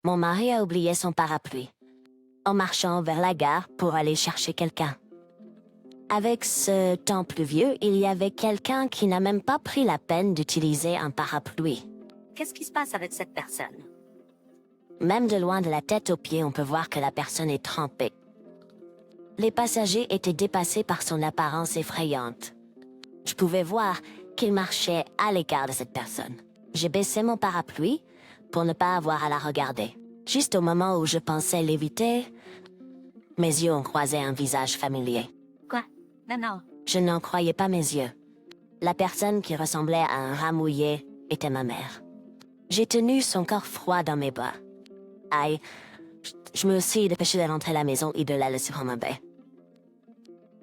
Mon mari a oublié son parapluie, en marchant vers la gare pour aller chercher quelqu'un. Avec ce temps pluvieux, il y avait quelqu'un qui n'a même pas pris la peine d'utiliser un parapluie. Qu'est-ce qui se passe avec cette personne? Même de loin de la tête aux pieds, on peut voir que la personne est trempée. Les passagers étaient dépassés par son apparence effrayante. Je pouvais voir qu'il marchait à l'écart de cette personne. J'ai baissé mon parapluie pour ne pas avoir à la regarder. Juste au moment où je pensais l'éviter, mes yeux ont croisé un visage familier. Quoi? Non. Je n'en croyais pas mes yeux. La personne qui ressemblait à un rat mouillé était ma mère. J'ai tenu son corps froid dans mes bras. Aïe, je me suis dépêchée de rentrer à la maison et de la laisser prendre un bain.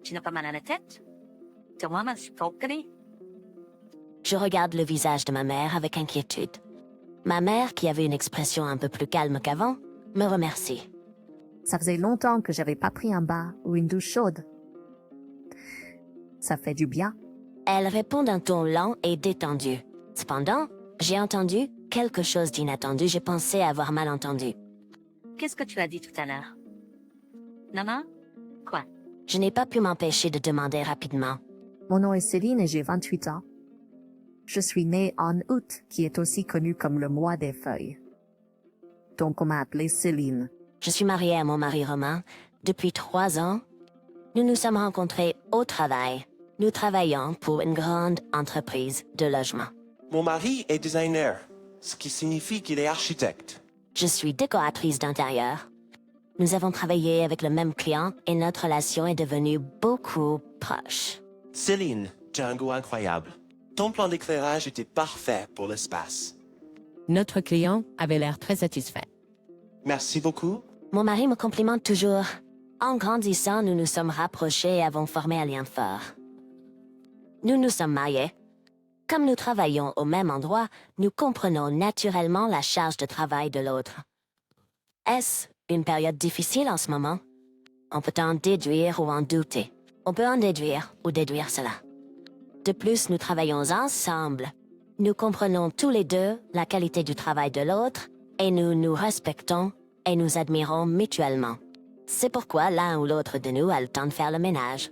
Tu n'as pas mal à la tête? Tu vois, je suis tolkeni. Je regarde le visage de ma mère avec inquiétude. Ma mère, qui avait une expression un peu plus calme qu'avant, me remercie. Ça faisait longtemps que j'avais pas pris un bain ou une douche chaude. Ça fait du bien. Elle répond d'un ton lent et détendu. Cependant, j'ai entendu quelque chose d'inattendu. J'ai pensé avoir mal entendu. Qu'est-ce que tu as dit tout à l'heure? Non? Quoi? Je n'ai pas pu m'empêcher de demander rapidement. Mon nom est Céline et j'ai 28 ans. Je suis née en août, qui est aussi connu comme le mois des feuilles. Donc on m'a appelée Céline. Je suis mariée à mon mari Romain depuis 3 ans. Nous nous sommes rencontrés au travail. Nous travaillons pour une grande entreprise de logement. Mon mari est designer, ce qui signifie qu'il est architecte. Je suis décoratrice d'intérieur. Nous avons travaillé avec le même client et notre relation est devenue beaucoup proche. Céline, tu as un goût incroyable. Ton plan d'éclairage était parfait pour l'espace. Notre client avait l'air très satisfait. Merci beaucoup. Mon mari me complimente toujours. En grandissant, nous nous sommes rapprochés et avons formé un lien fort. Nous nous sommes mariés. Comme nous travaillons au même endroit, nous comprenons naturellement la charge de travail de l'autre. Est-ce une période difficile en ce moment? On peut en déduire ou en douter. On peut en déduire ou déduire cela. De plus, nous travaillons ensemble. Nous comprenons tous les deux la qualité du travail de l'autre et nous nous respectons et nous admirons mutuellement. C'est pourquoi l'un ou l'autre de nous a le temps de faire le ménage.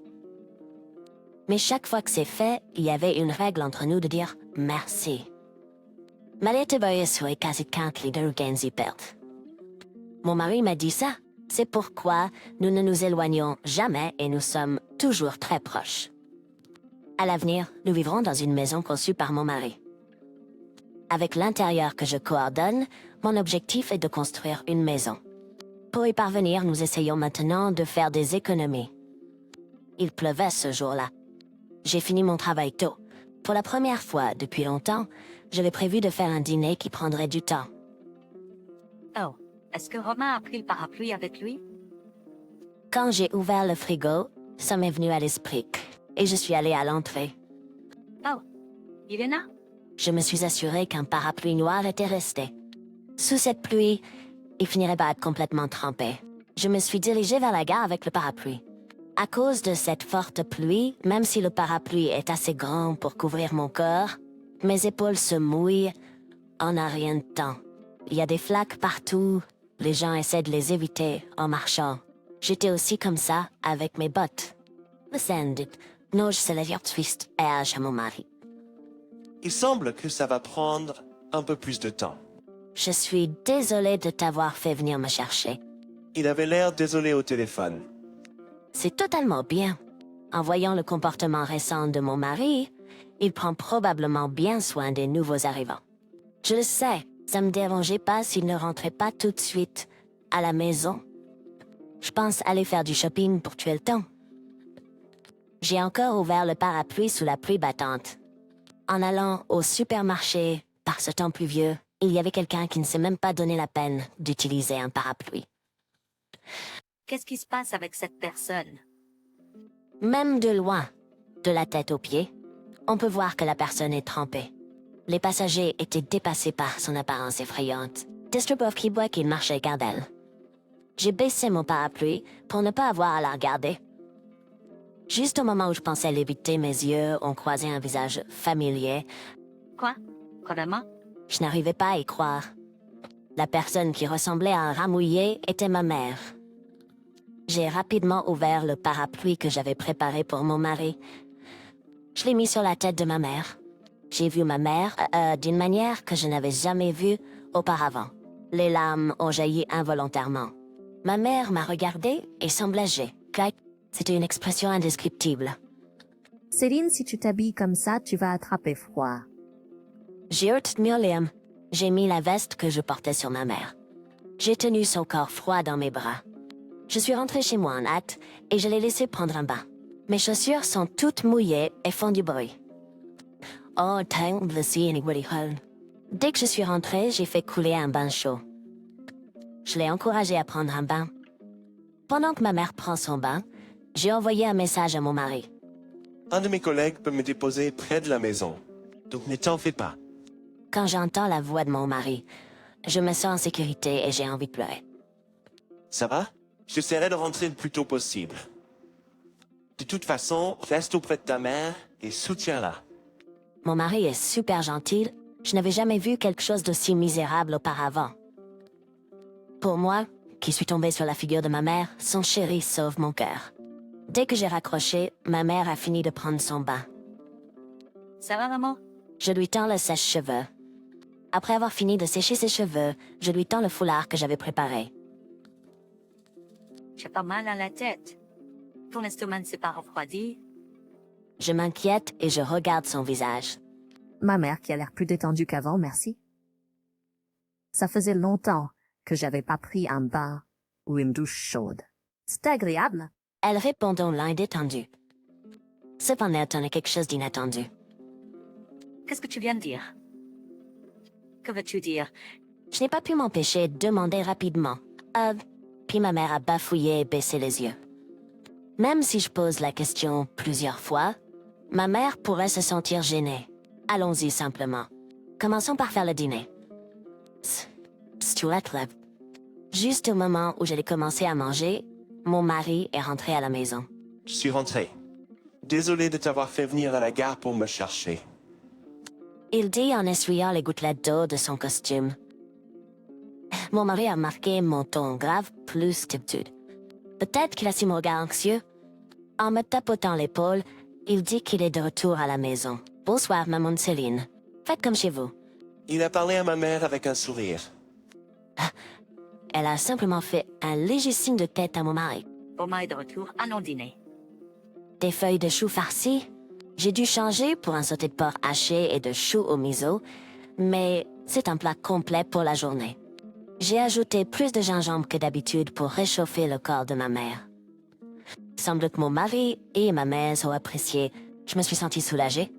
Mais chaque fois que c'est fait, il y avait une règle entre nous de dire merci. Mon mari m'a dit ça. C'est pourquoi nous ne nous éloignons jamais et nous sommes toujours très proches. À l'avenir, nous vivrons dans une maison conçue par mon mari. Avec l'intérieur que je coordonne, mon objectif est de construire une maison. Pour y parvenir, nous essayons maintenant de faire des économies. Il pleuvait ce jour-là. J'ai fini mon travail tôt. Pour la première fois depuis longtemps, j'avais prévu de faire un dîner qui prendrait du temps. Oh, est-ce que Romain a pris le parapluie avec lui? Quand j'ai ouvert le frigo, ça m'est venu à l'esprit, et je suis allée à l'entrée. Oh, il est là? Je me suis assurée qu'un parapluie noir était resté. Sous cette pluie, il finirait par être complètement trempé. Je me suis dirigée vers la gare avec le parapluie. À cause de cette forte pluie, même si le parapluie est assez grand pour couvrir mon corps, mes épaules se mouillent en un rien de temps. Il y a des flaques partout, les gens essaient de les éviter en marchant. J'étais aussi comme ça avec mes bottes. À mon mari. Il semble que ça va prendre un peu plus de temps. Je suis désolée de t'avoir fait venir me chercher. Il avait l'air désolé au téléphone. C'est totalement bien. En voyant le comportement récent de mon mari, il prend probablement bien soin des nouveaux arrivants. Je le sais, ça me dérangeait pas s'il ne rentrait pas tout de suite à la maison. Je pense aller faire du shopping pour tuer le temps. J'ai encore ouvert le parapluie sous la pluie battante. En allant au supermarché, par ce temps pluvieux, il y avait quelqu'un qui ne s'est même pas donné la peine d'utiliser un parapluie. Qu'est-ce qui se passe avec cette personne? Même de loin, de la tête aux pieds, on peut voir que la personne est trempée. Les passagers étaient dépassés par son apparence effrayante. Destrubov qui boit qu'il marchait garde d'elle. J'ai baissé mon parapluie pour ne pas avoir à la regarder. Juste au moment où je pensais l'éviter, mes yeux ont croisé un visage familier. Quoi? Vraiment? Je n'arrivais pas à y croire. La personne qui ressemblait à un rat mouillé était ma mère. J'ai rapidement ouvert le parapluie que j'avais préparé pour mon mari. Je l'ai mis sur la tête de ma mère. J'ai vu ma mère d'une manière que je n'avais jamais vue auparavant. Les larmes ont jailli involontairement. Ma mère m'a regardé et semblait âgée. C'était une expression indescriptible. Céline, si tu t'habilles comme ça, tu vas attraper froid. J'ai mieux, Liam. J'ai mis la veste que je portais sur ma mère. J'ai tenu son corps froid dans mes bras. Je suis rentrée chez moi en hâte et je l'ai laissé prendre un bain. Mes chaussures sont toutes mouillées et font du bruit. Oh, dès que je suis rentrée, j'ai fait couler un bain chaud. Je l'ai encouragée à prendre un bain. Pendant que ma mère prend son bain, j'ai envoyé un message à mon mari. Un de mes collègues peut me déposer près de la maison, donc ne t'en fais pas. Quand j'entends la voix de mon mari, je me sens en sécurité et j'ai envie de pleurer. Ça va? J'essaierai de rentrer le plus tôt possible. De toute façon, reste auprès de ta mère et soutiens-la. Mon mari est super gentil. Je n'avais jamais vu quelque chose d'aussi misérable auparavant. Pour moi, qui suis tombée sur la figure de ma mère, son chéri sauve mon cœur. Dès que j'ai raccroché, ma mère a fini de prendre son bain. Ça va, maman? Je lui tends le sèche-cheveux. Après avoir fini de sécher ses cheveux, je lui tends le foulard que j'avais préparé. J'ai pas mal à la tête. Ton estomac ne s'est pas refroidi? Je m'inquiète et je regarde son visage. Ma mère qui a l'air plus détendue qu'avant, merci. Ça faisait longtemps que j'avais pas pris un bain ou une douche chaude. C'était agréable. Elle répond d'un l'air détendu. Cependant, on est quelque chose d'inattendu. Qu'est-ce que tu viens de dire? Que veux-tu dire? Je n'ai pas pu m'empêcher de demander rapidement. Puis ma mère a bafouillé et baissé les yeux. Même si je pose la question plusieurs fois, ma mère pourrait se sentir gênée. Allons-y simplement. Commençons par faire le dîner. Stuart lève. Juste au moment où j'allais commencer à manger, mon mari est rentré à la maison. Je suis rentré. Désolé de t'avoir fait venir à la gare pour me chercher. Il dit en essuyant les gouttelettes d'eau de son costume. Mon mari a remarqué mon ton grave plus d'habitude. Peut-être qu'il a su mon regard anxieux. En me tapotant l'épaule, il dit qu'il est de retour à la maison. Bonsoir, maman Céline. Faites comme chez vous. Il a parlé à ma mère avec un sourire. Elle a simplement fait un léger signe de tête à mon mari. Oma est de retour à nos dîners. Des feuilles de choux farcies. J'ai dû changer pour un sauté de porc haché et de choux au miso, mais c'est un plat complet pour la journée. J'ai ajouté plus de gingembre que d'habitude pour réchauffer le corps de ma mère. Semble que mon mari et ma mère ont apprécié. Je me suis sentie soulagée.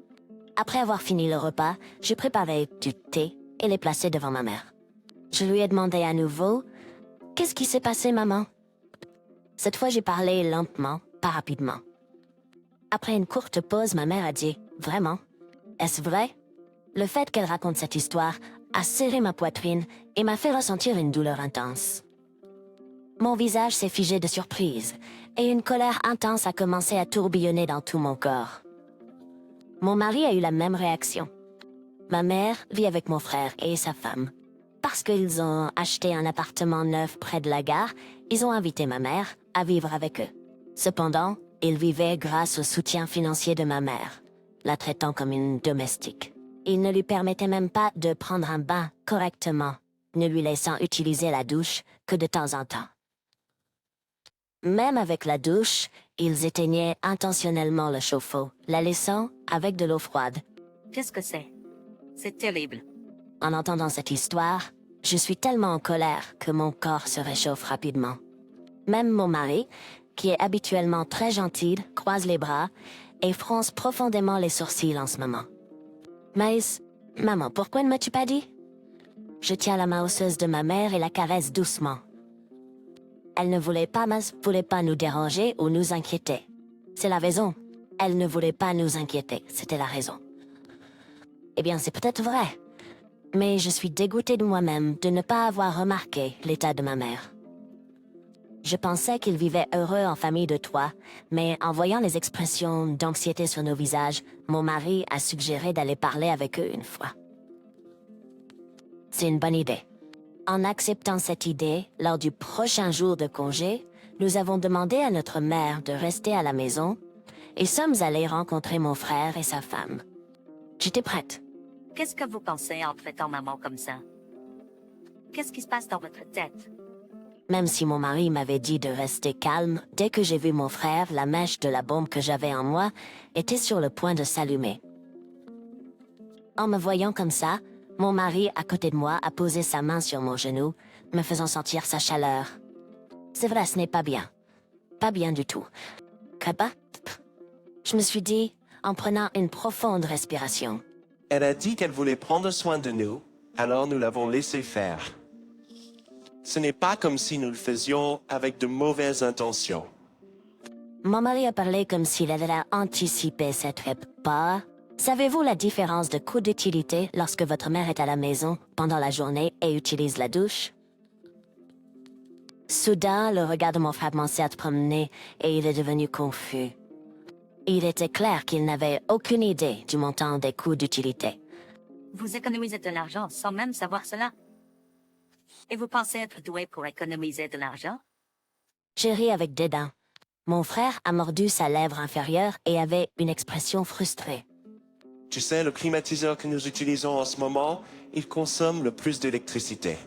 Après avoir fini le repas, j'ai préparé du thé et l'ai placé devant ma mère. Je lui ai demandé à nouveau « Qu'est-ce qui s'est passé, maman ?» Cette fois, j'ai parlé lentement, pas rapidement. Après une courte pause, ma mère a dit « Vraiment? Est-ce vrai ?» Le fait qu'elle raconte cette histoire a serré ma poitrine et m'a fait ressentir une douleur intense. Mon visage s'est figé de surprise et une colère intense a commencé à tourbillonner dans tout mon corps. Mon mari a eu la même réaction. Ma mère vit avec mon frère et sa femme. Parce qu'ils ont acheté un appartement neuf près de la gare, ils ont invité ma mère à vivre avec eux. Cependant, ils vivaient grâce au soutien financier de ma mère, la traitant comme une domestique. Ils ne lui permettaient même pas de prendre un bain correctement, ne lui laissant utiliser la douche que de temps en temps. Même avec la douche, ils éteignaient intentionnellement le chauffe-eau, la laissant avec de l'eau froide. Qu'est-ce que c'est? C'est terrible. En entendant cette histoire, je suis tellement en colère que mon corps se réchauffe rapidement. Même mon mari, qui est habituellement très gentil, croise les bras et fronce profondément les sourcils en ce moment. Mais, maman, pourquoi ne m'as-tu pas dit? Je tiens la main osseuse de ma mère et la caresse doucement. Elle ne voulait pas nous déranger ou nous inquiéter. C'est la raison. Elle ne voulait pas nous inquiéter, c'était la raison. Eh bien, c'est peut-être vrai. Mais je suis dégoûtée de moi-même de ne pas avoir remarqué l'état de ma mère. Je pensais qu'ils vivaient heureux en famille de 3, mais en voyant les expressions d'anxiété sur nos visages, mon mari a suggéré d'aller parler avec eux une fois. C'est une bonne idée. En acceptant cette idée, lors du prochain jour de congé, nous avons demandé à notre mère de rester à la maison et sommes allés rencontrer mon frère et sa femme. J'étais prête. Qu'est-ce que vous pensez en traitant maman comme ça? Qu'est-ce qui se passe dans votre tête? Même si mon mari m'avait dit de rester calme, dès que j'ai vu mon frère, la mèche de la bombe que j'avais en moi était sur le point de s'allumer. En me voyant comme ça, mon mari à côté de moi a posé sa main sur mon genou, me faisant sentir sa chaleur. C'est vrai, ce n'est pas bien. Pas bien du tout. Pas? Je me suis dit, en prenant une profonde respiration. Elle a dit qu'elle voulait prendre soin de nous, alors nous l'avons laissé faire. Ce n'est pas comme si nous le faisions avec de mauvaises intentions. Mon mari a parlé comme s'il avait anticipé cette pas. Savez-vous la différence de coût d'utilité lorsque votre mère est à la maison pendant la journée et utilise la douche? Soudain, le regard de mon frère commençait à se promener et il est devenu confus. Il était clair qu'il n'avait aucune idée du montant des coûts d'utilité. Vous économisez de l'argent sans même savoir cela. Et vous pensez être doué pour économiser de l'argent? J'ai ri avec dédain. Mon frère a mordu sa lèvre inférieure et avait une expression frustrée. Tu sais, le climatiseur que nous utilisons en ce moment, il consomme le plus d'électricité.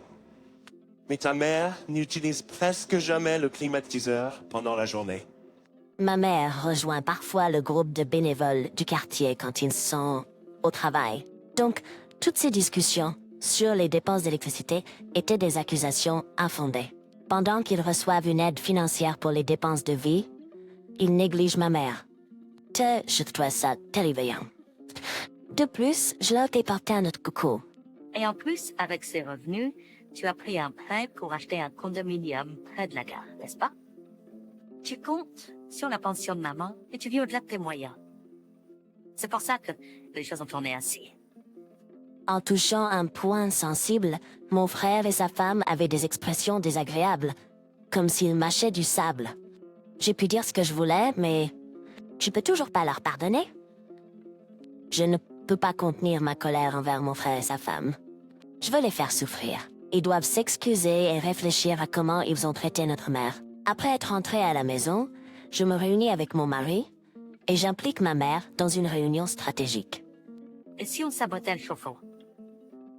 Mais ta mère n'utilise presque jamais le climatiseur pendant la journée. Ma mère rejoint parfois le groupe de bénévoles du quartier quand ils sont au travail. Donc, toutes ces discussions sur les dépenses d'électricité étaient des accusations infondées. Pendant qu'ils reçoivent une aide financière pour les dépenses de vie, ils négligent ma mère. Je trouve ça terrifiant. De plus, je leur ai porté un autre coucou. Et en plus, avec ces revenus, tu as pris un prêt pour acheter un condominium près de la gare, n'est-ce pas? Tu comptes sur la pension de maman et tu vis au-delà de tes moyens. C'est pour ça que les choses ont tourné ainsi. En touchant un point sensible, mon frère et sa femme avaient des expressions désagréables, comme s'ils mâchaient du sable. J'ai pu dire ce que je voulais, mais je peux toujours pas leur pardonner. Je ne peux pas contenir ma colère envers mon frère et sa femme. Je veux les faire souffrir. Ils doivent s'excuser et réfléchir à comment ils ont traité notre mère. Après être rentrée à la maison, je me réunis avec mon mari et j'implique ma mère dans une réunion stratégique. Et si on sabotait le chauffe-eau?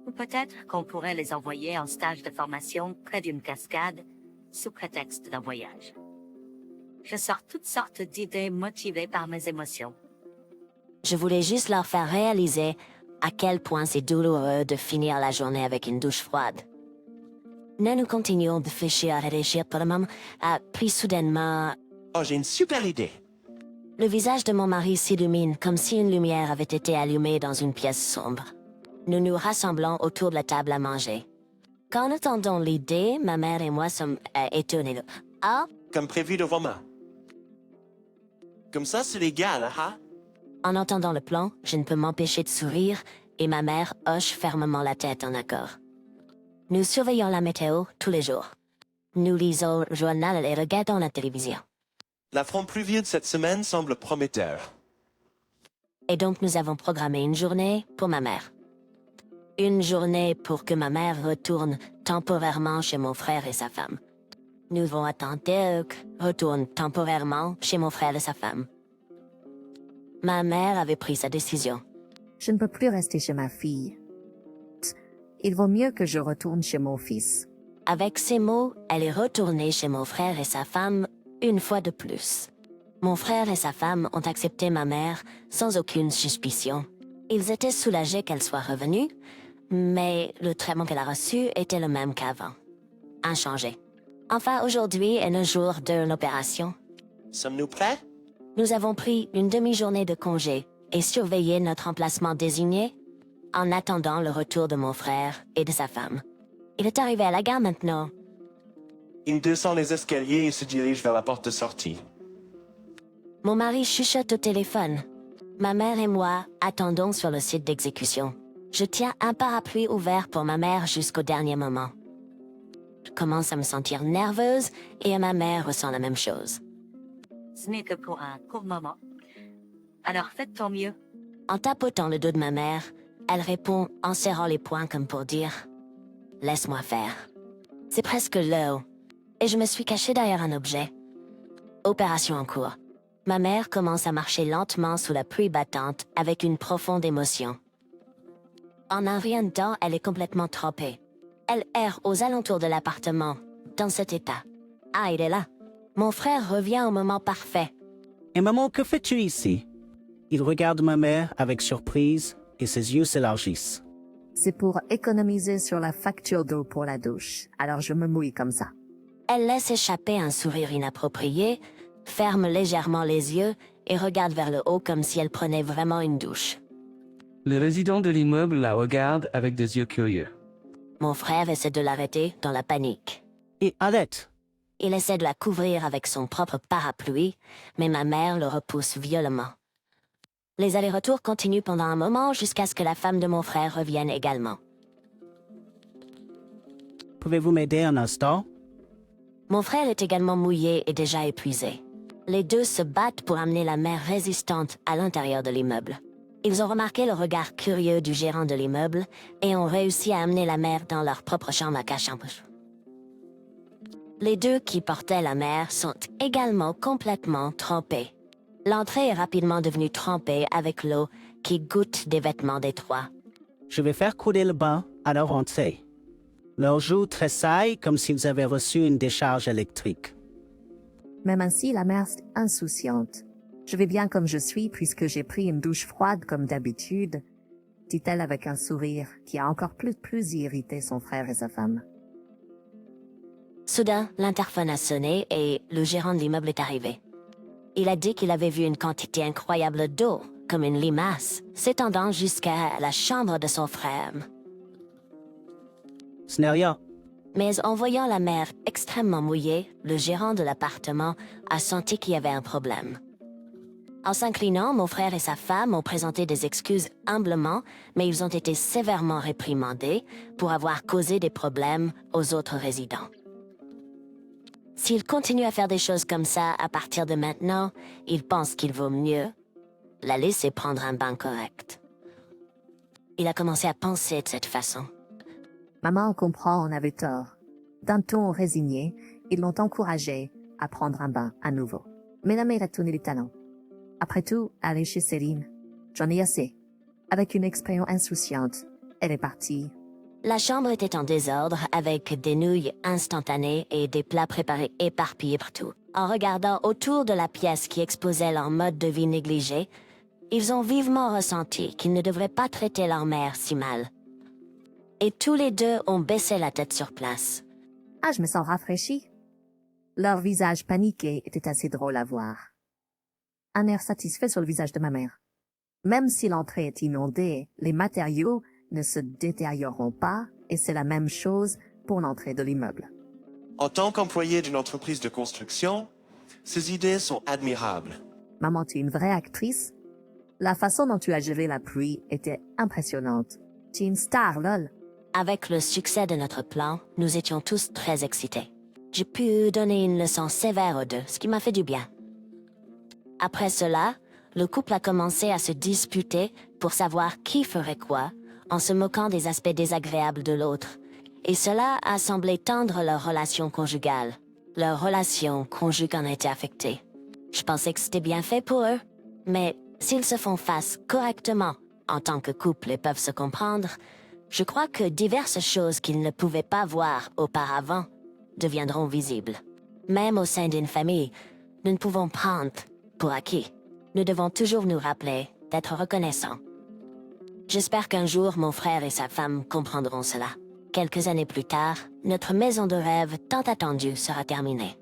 Ou peut-être qu'on pourrait les envoyer en stage de formation près d'une cascade sous prétexte d'un voyage. Je sors toutes sortes d'idées motivées par mes émotions. Je voulais juste leur faire réaliser à quel point c'est douloureux de finir la journée avec une douche froide. Nous continuons de réfléchir pour le moment, puis soudainement, Oh, j'ai une super idée. le visage de mon mari s'illumine comme si une lumière avait été allumée dans une pièce sombre. Nous nous rassemblons autour de la table à manger. Quand nous entendons l'idée, ma mère et moi sommes étonnés. Ah, Comme prévu devant moi. Comme ça, c'est légal, hein? en entendant le plan, je ne peux m'empêcher de sourire et ma mère hoche fermement la tête en accord. Nous surveillons la météo tous les jours. Nous lisons le journal et regardons la télévision. La front pluvieux de cette semaine semble prometteur. Et donc nous avons programmé une journée pour ma mère. Une journée pour que ma mère retourne temporairement chez mon frère et sa femme. Nous devons attendre qu'elle retourne temporairement chez mon frère et sa femme. Ma mère avait pris sa décision. Je ne peux plus rester chez ma fille. Il vaut mieux que je retourne chez mon fils. Avec ces mots, elle est retournée chez mon frère et sa femme une fois de plus. Mon frère et sa femme ont accepté ma mère sans aucune suspicion. Ils étaient soulagés qu'elle soit revenue, mais le traitement qu'elle a reçu était le même qu'avant. Inchangé. Enfin, aujourd'hui est le jour de l'opération. Sommes-nous prêts? Nous avons pris une demi-journée de congé et surveillé notre emplacement désigné en attendant le retour de mon frère et de sa femme. Il est arrivé à la gare maintenant. Il descend les escaliers et se dirige vers la porte de sortie. Mon mari chuchote au téléphone. Ma mère et moi attendons sur le site d'exécution. Je tiens un parapluie ouvert pour ma mère jusqu'au dernier moment. Je commence à me sentir nerveuse et ma mère ressent la même chose. Ce n'est que pour un court moment. Alors faites ton mieux. En tapotant le dos de ma mère, elle répond en serrant les poings comme pour dire « Laisse-moi faire ». C'est presque l'heure, et je me suis cachée derrière un objet. Opération en cours. Ma mère commence à marcher lentement sous la pluie battante avec une profonde émotion. En un rien de temps, elle est complètement trempée. Elle erre aux alentours de l'appartement, dans cet état. Ah, il est là. Mon frère revient au moment parfait. Et maman, que fais-tu ici? Il regarde ma mère avec surprise et ses yeux s'élargissent. C'est pour économiser sur la facture d'eau pour la douche, alors je me mouille comme ça. Elle laisse échapper un sourire inapproprié, ferme légèrement les yeux et regarde vers le haut comme si elle prenait vraiment une douche. Les résidents de l'immeuble la regardent avec des yeux curieux. Mon frère essaie de l'arrêter dans la panique. Et arrête! Il essaie de la couvrir avec son propre parapluie, mais ma mère le repousse violemment. Les allers-retours continuent pendant un moment jusqu'à ce que la femme de mon frère revienne également. Pouvez-vous m'aider un instant? Mon frère est également mouillé et déjà épuisé. Les deux se battent pour amener la mère résistante à l'intérieur de l'immeuble. Ils ont remarqué le regard curieux du gérant de l'immeuble et ont réussi à amener la mère dans leur propre chambre à cachambre. Les deux qui portaient la mère sont également complètement trempés. L'entrée est rapidement devenue trempée avec l'eau qui goutte des vêtements des trois. Je vais faire couler le bain à leur entrée. Leurs joues tressaillent comme s'ils avaient reçu une décharge électrique. Même ainsi, la mère est insouciante. Je vais bien comme je suis puisque j'ai pris une douche froide comme d'habitude, dit-elle avec un sourire qui a encore plus irrité son frère et sa femme. Soudain, l'interphone a sonné et le gérant de l'immeuble est arrivé. Il a dit qu'il avait vu une quantité incroyable d'eau, comme une limace, s'étendant jusqu'à la chambre de son frère. Ce n'est rien. Mais en voyant la mère extrêmement mouillée, le gérant de l'appartement a senti qu'il y avait un problème. En s'inclinant, mon frère et sa femme ont présenté des excuses humblement, mais ils ont été sévèrement réprimandés pour avoir causé des problèmes aux autres résidents. S'il continue à faire des choses comme ça à partir de maintenant, il pense qu'il vaut mieux la laisser prendre un bain correct. Il a commencé à penser de cette façon. Maman comprend, on avait tort. D'un ton résigné, ils l'ont encouragée à prendre un bain à nouveau. Mais la mère a tourné les talons. Après tout, aller chez Céline. J'en ai assez. Avec une expression insouciante, elle est partie. La chambre était en désordre avec des nouilles instantanées et des plats préparés éparpillés partout. En regardant autour de la pièce qui exposait leur mode de vie négligé, ils ont vivement ressenti qu'ils ne devraient pas traiter leur mère si mal. Et tous les deux ont baissé la tête sur place. Ah, je me sens rafraîchie. Leur visage paniqué était assez drôle à voir. Un air satisfait sur le visage de ma mère. Même si l'entrée est inondée, les matériaux ne se détérioreront pas et c'est la même chose pour l'entrée de l'immeuble. En tant qu'employé d'une entreprise de construction, ces idées sont admirables. Maman, tu es une vraie actrice. La façon dont tu as géré la pluie était impressionnante. Tu es une star, lol. Avec le succès de notre plan, nous étions tous très excités. J'ai pu donner une leçon sévère aux deux, ce qui m'a fait du bien. Après cela, le couple a commencé à se disputer pour savoir qui ferait quoi, en se moquant des aspects désagréables de l'autre. Et cela a semblé tendre leur relation conjugale. Leur relation conjugale en a été affectée. Je pensais que c'était bien fait pour eux, mais s'ils se font face correctement en tant que couple et peuvent se comprendre, je crois que diverses choses qu'ils ne pouvaient pas voir auparavant deviendront visibles. Même au sein d'une famille, nous ne pouvons prendre pour acquis. Nous devons toujours nous rappeler d'être reconnaissants. J'espère qu'un jour mon frère et sa femme comprendront cela. Quelques années plus tard, notre maison de rêve tant attendue sera terminée.